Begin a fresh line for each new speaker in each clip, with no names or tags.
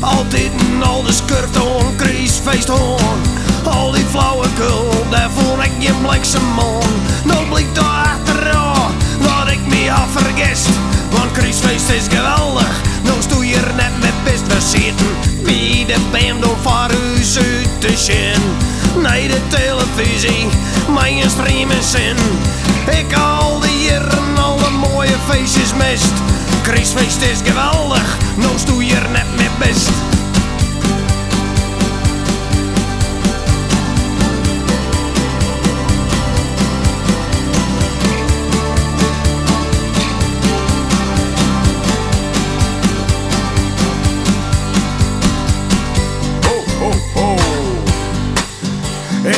Altijd een oude skirt on, kruisfeest on. Al die flauwekul, daar voel ik je bliksemman. Nou blijkt daar achteraan dat ik me had vergist. Want kruisfeest is geweldig, nou stoe je er net met best. We zitten bij de band om voor huis uit te zien. Nee, de televisie, mijn stream is in. Ik al die jaren alle mooie feestjes mist. Kruisfeest is geweldig, nou stoe je er net met best.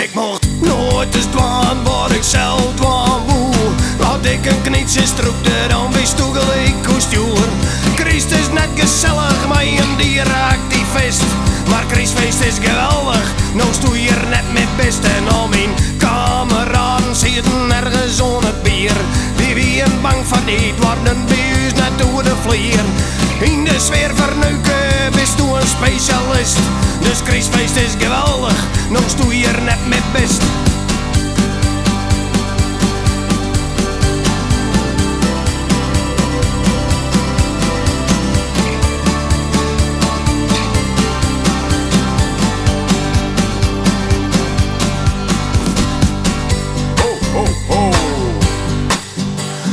Ik mocht nooit eens dwaan wat ik zelf dwaan woe. Had ik een knietje stroekte, dan wist toe gelijk kostuur. Christ is net gezellig, maar een die raakt die vest. Maar Christfeest is geweldig, nou stoe je er net met best. En al mijn kameraden zitten ergens on het bier. Die wie een bang van niet worden bij ons net door de vlier. In de sfeer verneuken bist toe een specialist. Dus Christfeest is geweldig, nou stoe je er net met best.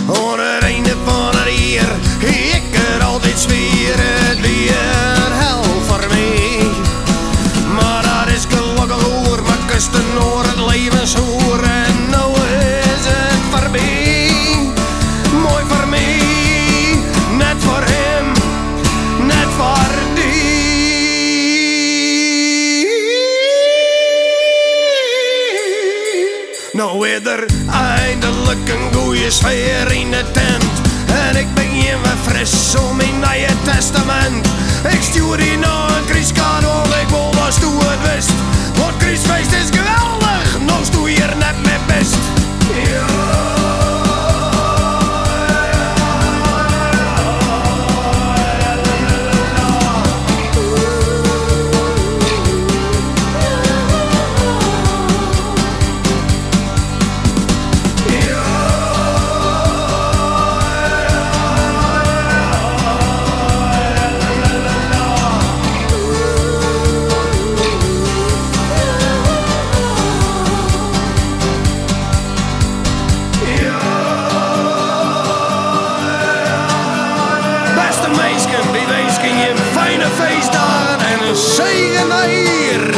Aan het einde van het jaar, ik er altijd zweer, het weer hel voor mij. Maar dat is gelukkig hoor, maar kusten door het levenshoer. En nou is het voorbij, mooi voor mij, net voor hem, net voor die. Nou is er eindelijk een goeie sfeer in de tent. En ik ben hier weer fris om in Nieuwe Testament. Ik stuur die naar een Christkaart, want ik wil dat toe het wist. Want Christfeest is geweldig, nou stoe je er net met best. Beste mensen, wie wens ik je fijne feestdagen en een zegen hier.